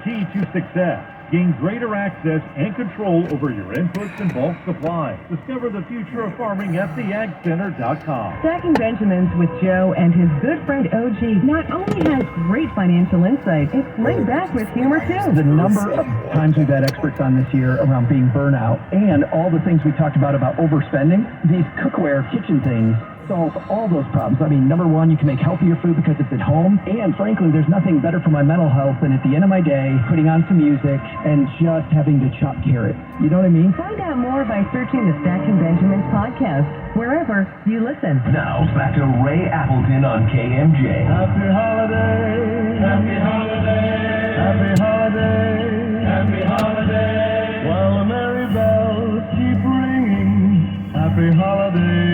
key to success. Gain greater access and control over your inputs and bulk supply. Discover the future of farming at theagcenter.com. Stacking Benjamins with Joe and his good friend OG not only has great financial insight, it's laid back with humor too. The number of times we've had experts on this year around being burnout and all the things we talked about overspending, these cookware kitchen things solve all those problems. I mean, number one, you can make healthier food because it's at home, and frankly, there's nothing better for my mental health than at the end of my day, putting on some music and just having to chop carrots. You know what I mean? Find out more by searching the Stacking Benjamins podcast, wherever you listen. Now, back to Ray Appleton on KMJ. Happy holiday, happy holiday, happy holiday, happy holiday. While the merry bells keep ringing, happy holiday.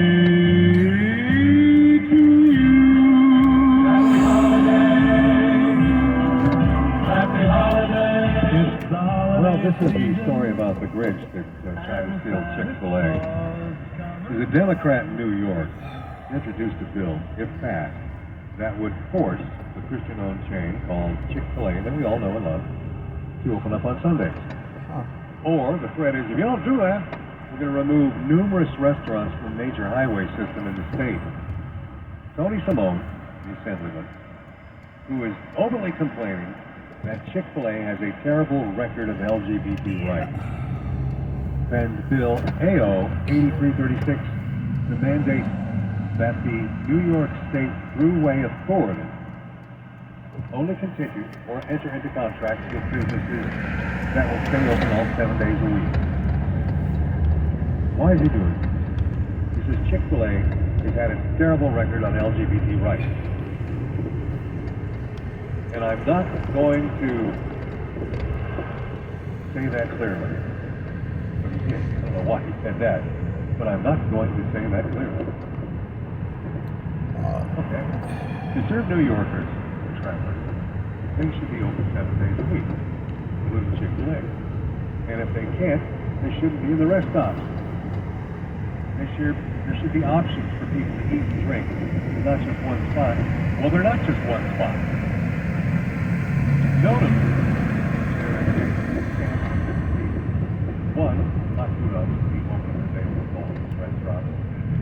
This is the story about the Grinch that tried to steal Chick-fil-A. There's a Democrat in New York introduced a bill, if passed, that would force the Christian-owned chain called Chick-fil-A, that we all know and love, to open up on Sundays. Or the threat is, if you don't do that, we're going to remove numerous restaurants from the major highway system in the state. Tony Simone, the assemblyman, who is openly complaining that Chick-fil-A has a terrible record of LGBT rights, penned Bill AO 8336 to mandate that the New York State Thruway Authority only continue or enter into contracts with businesses that will stay open all 7 days a week. Why is he doing this? He says Chick-fil-A has had a terrible record on LGBT rights. And I'm not going to say that clearly. But he did. I don't know why he said that, but I'm not going to say that clearly. Okay. To serve New Yorkers and travelers, things should be open 7 days a week, including Chick-fil-A. And if they can't, they shouldn't be in the rest stops. There should be options for people to eat and drink, not just one spot. Well, they're not just one spot. Notably, one, hot food outlets will be open in the day with homes, restaurants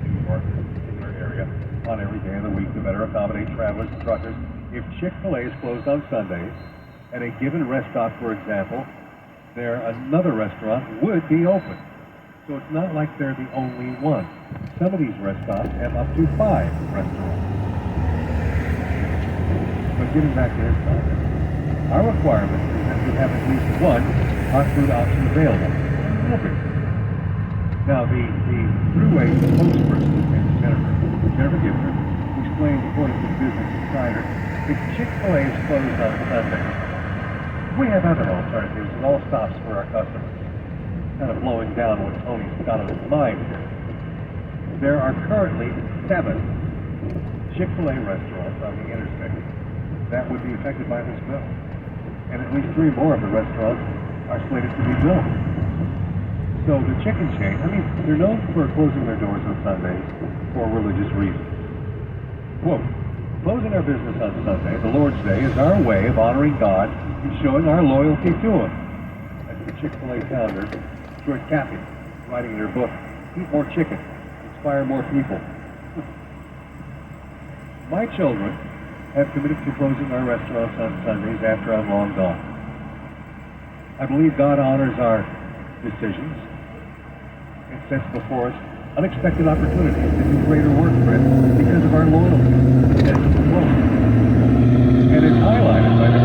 in New York, in a particular area, on every day of the week to better accommodate travelers and truckers. If Chick-fil-A is closed on Sundays, at a given rest stop, for example, another restaurant would be open. So it's not like they're the only one. Some of these rest stops have up to 5 restaurants. But getting back to this topic, our requirement is that we have at least one hot food option available. Now, the Thruway spokesperson and Jennifer Gibson explained, according to Business Insider, if Chick-fil-A is closed on Sunday, we have other alternatives at all stops for our customers. Kind of blowing down what Tony's got on his mind here. There are currently 7 Chick-fil-A restaurants on the interstate that would be affected by this bill. And at least 3 more of the restaurants are slated to be built. So the chicken chain, they're known for closing their doors on Sundays for religious reasons. Quote, closing our business on Sunday, the Lord's Day, is our way of honoring God and showing our loyalty to Him. That's the Chick-fil-A founder, Joy Cappy, writing in her book, Eat More Chicken, Inspire More People. My children have committed to closing our restaurants on Sundays after I'm long gone. I believe God honors our decisions and sets before us unexpected opportunities to do greater work for Him because of our loyalty and support. And it's highlighted by the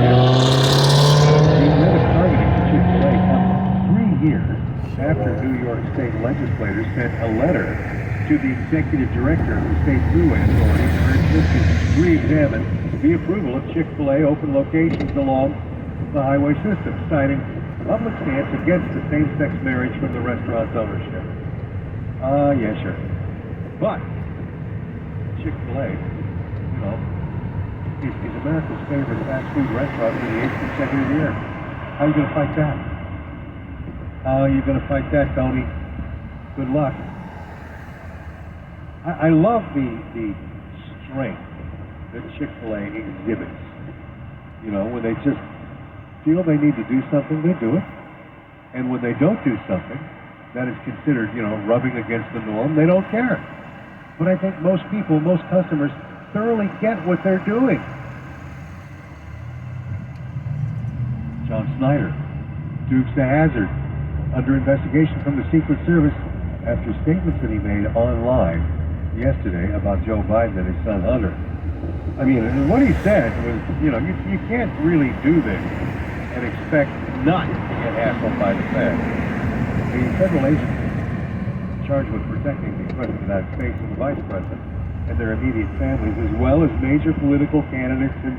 limit targeting for Chick-fil-A comes 3 years after New York State legislators sent a letter to the executive director of the State Thruway Authority to urge him to re-examine the approval of Chick-fil-A open locations along the highway system, citing public stance against the same-sex marriage from the restaurant's ownership. Yeah, sure. But Chick-fil-A, is America's favorite fast food restaurant for the 8th consecutive year. How are you going to fight that? How are you going to fight that, Tony? Good luck. I love the strength that Chick-fil-A exhibits. When they just feel they need to do something, they do it. And when they don't do something that is considered, rubbing against the norm, they don't care. But I think most people, most customers, thoroughly get what they're doing. John Snyder, Dukes of Hazzard, under investigation from the Secret Service after statements that he made online yesterday about Joe Biden and his son Hunter. I mean, and what he said was, you can't really do this and expect not to get hassled by the Fed. The federal agencies charged with protecting the President of the United States and the Vice President and their immediate families, as well as major political candidates and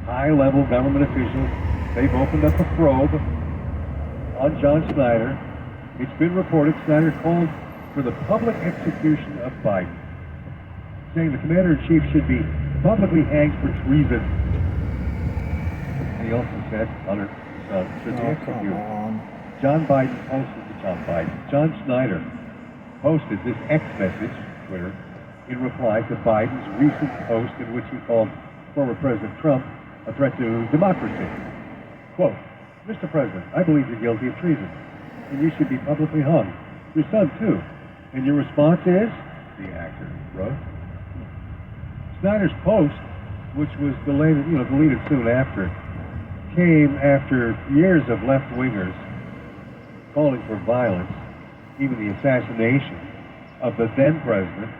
high-level government officials, they've opened up a probe on John Snyder. It's been reported Snyder called for the public execution of Biden, saying the commander-in-chief should be publicly hanged for treason. And he also said Hunter should be executed. John Snyder posted this X message, Twitter, in reply to Biden's recent post in which he called former President Trump a threat to democracy. Quote, Mr. President, I believe you're guilty of treason, and you should be publicly hung. Your son, too. And your response is? The actor wrote. Snyder's post, which was deleted soon after, came after years of left-wingers calling for violence, even the assassination of the then-president,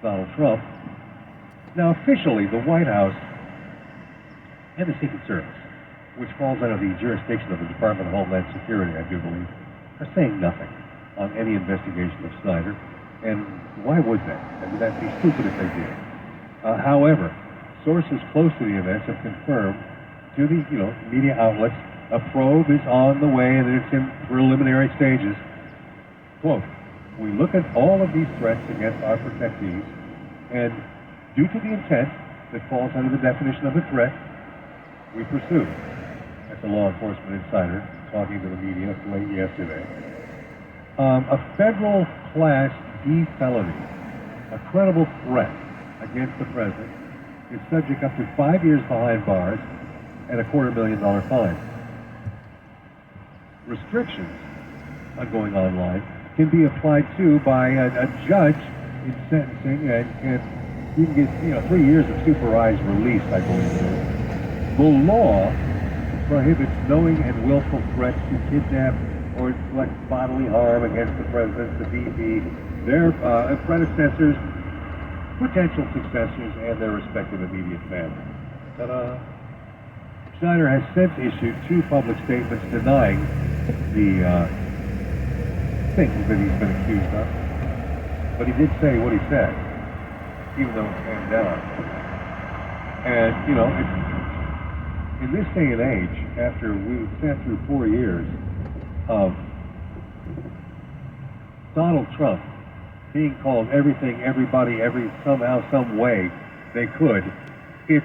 Donald Trump. Now, officially, the White House and the Secret Service, which falls under the jurisdiction of the Department of Homeland Security, I do believe, are saying nothing on any investigation of Snyder. And why would they? I mean, that'd be stupid if they did. However, sources close to the events have confirmed to the media outlets a probe is on the way and it's in preliminary stages. Quote, we look at all of these threats against our protectees, and due to the intent that falls under the definition of a threat, we pursue. That's a law enforcement insider talking to the media late yesterday. A federal Class D felony, a credible threat against the president, is subject up to 5 years behind bars and a $250,000 fine. Restrictions on going online can be applied to by a judge in sentencing, and you can get 3 years of supervised release, I believe it is. The law prohibits knowing and willful threats to kidnap or inflict bodily harm against the president, the VP, their predecessors, potential successors, and their respective immediate families. Ta-da! Snyder has since issued 2 public statements denying the things that he's been accused of. But he did say what he said, even though it came down. And, in this day and age, after we've sat through 4 years of Donald Trump being called everything, everybody, somehow, some way they could, it's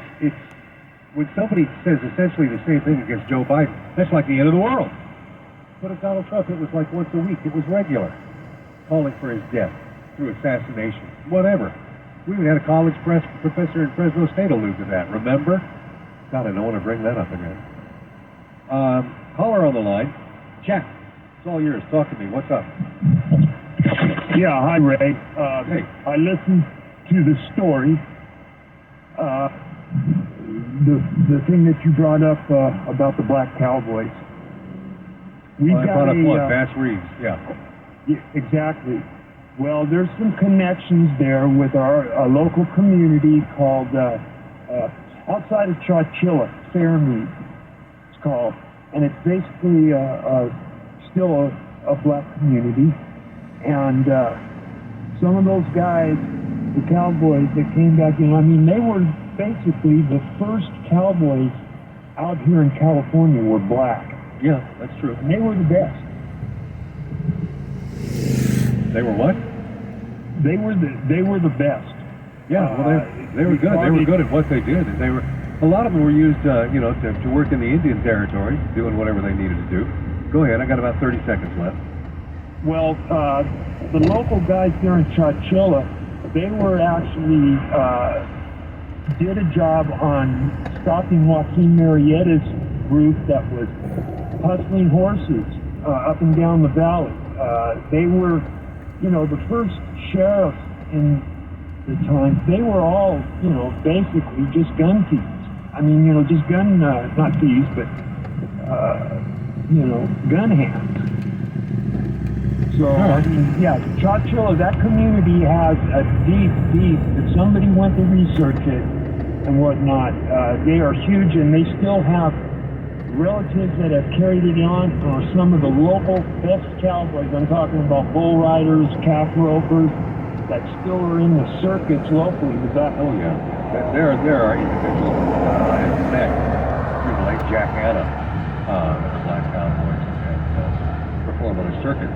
when somebody says essentially the same thing against Joe Biden, that's like the end of the world. But with Donald Trump, it was like once a week. It was regular, calling for his death through assassination, whatever. We even had a college professor in Fresno State allude to that, remember? God, I don't want to bring that up again. Caller on the line. Jack, it's all yours. Talk to me. What's up? Yeah, hi, Ray. Hey. I listened to the story. The thing that you brought up about the black cowboys. We I brought up what? Bass Reeves, yeah. Exactly. Well, there's some connections there with our local community called outside of Chowchilla, Fairmead, it's called, and it's basically still a black community. And some of those guys, the cowboys that came back in, they were basically the first cowboys out here in California were black. Yeah, that's true. And they were the best. They were what? They were the best. Yeah, well, they were good. They were good at what they did. And they were, a lot of them were used, to work in the Indian Territory, doing whatever they needed to do. Go ahead. I got about 30 seconds left. Well, the local guys there in Chowchilla, they were actually did a job on stopping Joaquin Murrieta's group that was hustling horses up and down the valley. They were, the first sheriffs in the time. They were all, basically just gun thieves. I mean, just gun, not thieves, but, gun hands. So, I mean, yeah, Chowchilla, that community has a deep, if somebody went to research it and whatnot, they are huge, and they still have relatives that have carried it on, or some of the local best cowboys. I'm talking about bull riders, calf ropers, that still are in the circuits locally. Oh, yeah. There are individuals I have met through the late Jack Hanna, the black cowboys, and perform on a circuit.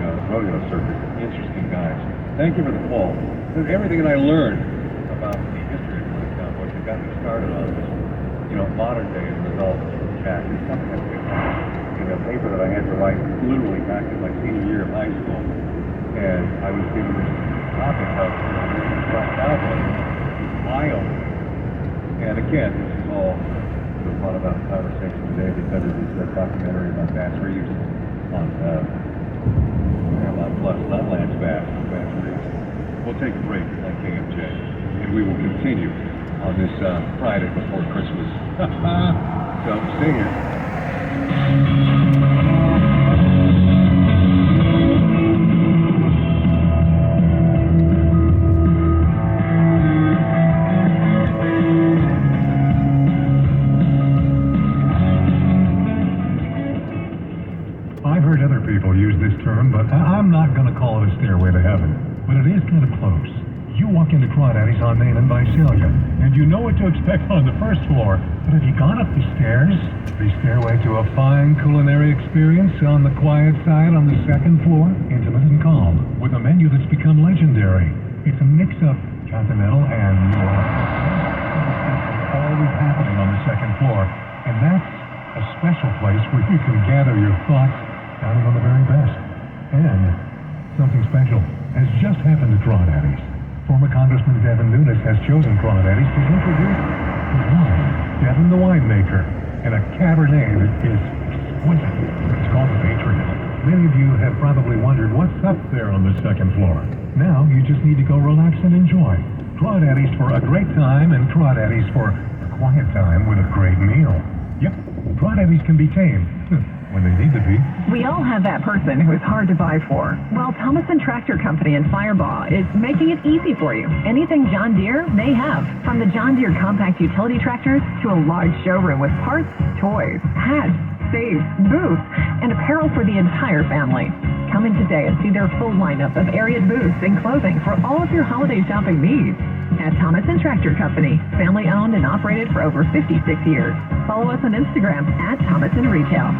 The rodeo circuit. Interesting guys. Thank you for the call. Everything that I learned about the history of black cowboys that got me started on this, modern day results from Jack. It's something I picked up in a paper that I had to write literally back in my senior year of high school. And I was given this topic of black cowboys. It's eye-opening. And again, this is all part about the conversation today because of this documentary about Bass Reeves on Plus, not Lance Bass, Bass Reeves. We'll take a break on KMJ, and we will continue on this Friday before Christmas. So stay here. I've heard other people use this term, but I'm not going to call it a stairway to heaven. But it is kind of close. You walk into Crawdaddy's on Main and Visalia, and you know what to expect on the first floor. But have you gone up the stairs? The stairway to a fine culinary experience on the quiet side on the second floor? Intimate and calm, with a menu that's become legendary. It's a mix-up continental and New Orleans. Always happening on the second floor, and that's a special place where you can gather your thoughts down on the very best. And something special has just happened to Crawdaddy's. Former Congressman Devin Nunes has chosen Crawdaddy's to introduce the wine, Devin the winemaker, and a Cabernet that is exquisite. It's called the Patriot. Many of you have probably wondered what's up there on the second floor. Now you just need to go relax and enjoy. Crawdaddy's for a great time, and Crawdaddy's for a quiet time with a great meal. Yep, Crawdaddy's can be tamed. When they need to be. We all have that person who is hard to buy for. Well, Thomas & Tractor Company in Firebaugh is making it easy for you. Anything John Deere, they have. From the John Deere compact utility tractors to a large showroom with parts, toys, hats, safes, booths, and apparel for the entire family. Come in today and see their full lineup of area booths and clothing for all of your holiday shopping needs. At Thomas & Tractor Company, family owned and operated for over 56 years. Follow us on Instagram at Thomas & Retail.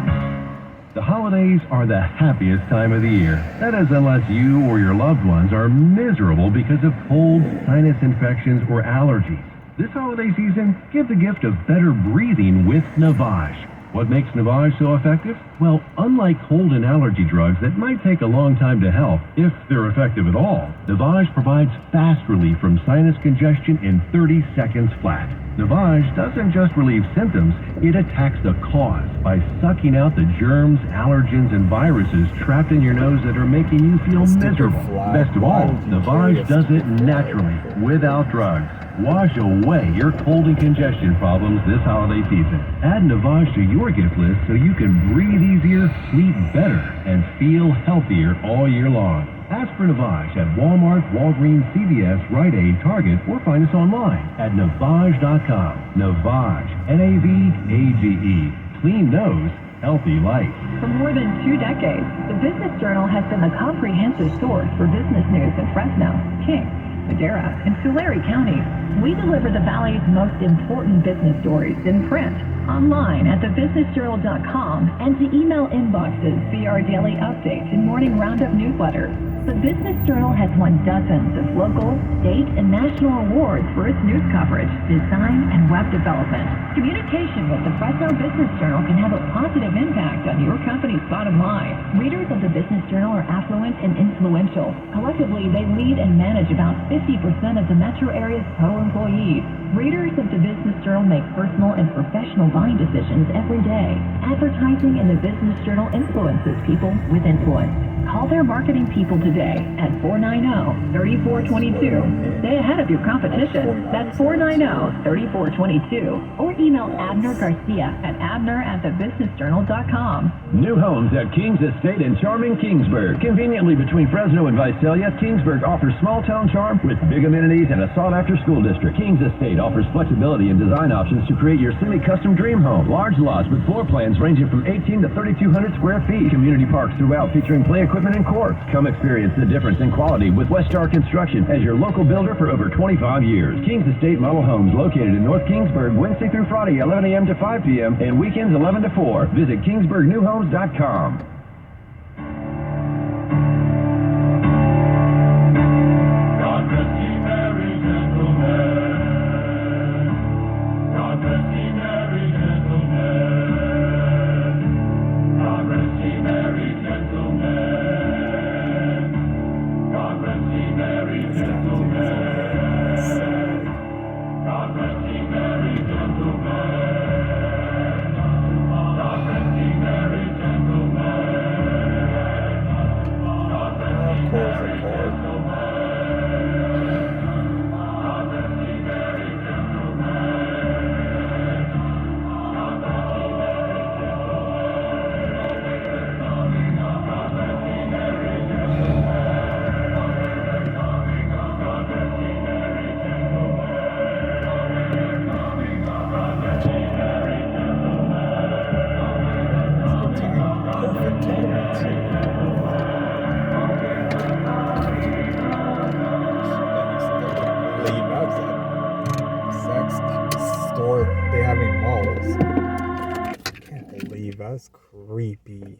The holidays are the happiest time of the year. That is, unless you or your loved ones are miserable because of colds, sinus infections, or allergies. This holiday season, give the gift of better breathing with Navage. What makes Navage so effective? Well, unlike cold and allergy drugs that might take a long time to help, if they're effective at all, Navage provides fast relief from sinus congestion in 30 seconds flat. Navage doesn't just relieve symptoms, it attacks the cause by sucking out the germs, allergens, and viruses trapped in your nose that are making you feel miserable. Best of all, Navage does it naturally, without drugs. Wash away your cold and congestion problems this holiday season. Add Navage to your gift list so you can breathe easier, sleep better, and feel healthier all year long. Ask for Navage at Walmart, Walgreens, CVS, Rite Aid, Target, or find us online at Navage.com. Navage, N-A-V-A-G-E. Clean nose, healthy life. For more than 2 decades, the Business Journal has been the comprehensive source for business news in Fresno, King, Madera, and Tulare counties. We deliver the Valley's most important business stories in print, online at thebusinessjournal.com, and to email inboxes via our daily updates and morning roundup newsletters. The Business Journal has won dozens of local, state, and national awards for its news coverage, design, and web development. Communication with the Fresno Business Journal can have a positive impact on your company's bottom line. Readers of the Business Journal are affluent and influential. Collectively, they lead and manage about 50% of the metro area's total employees. Readers of the Business Journal make personal and professional buying decisions every day. Advertising in the Business Journal influences people with influence. Call their marketing people today at 490-3422. Stay ahead of your competition. That's 490-3422. Or email Abner Garcia at abner@thebusinessjournal.com. New homes at King's Estate in charming Kingsburg. Conveniently between Fresno and Visalia, Kingsburg offers small town charm with big amenities and a sought-after school district. King's Estate offers flexibility and design options to create your semi-custom dream home. Large lots with floor plans ranging from 18 to 3,200 square feet. Community parks throughout featuring play equipment and courts. Come experience the difference in quality with Westar Construction as your local builder for over 25 years. King's Estate Model Homes located in North Kingsburg, Wednesday through Friday, 11 a.m. to 5 p.m. and weekends 11 to 4. Visit KingsburgNewHomes.com. God rest ye merry gentlemen. God rest ye merry gentlemen. God rest ye merry gentlemen. God rest ye merry gentlemen. God rest ye merry gentlemen. God rest ye merry gentlemen. God rest ye merry gentlemen. God rest ye merry gentlemen. God rest ye merry gentlemen. God rest ye merry Store they have in malls. Can't believe that's creepy.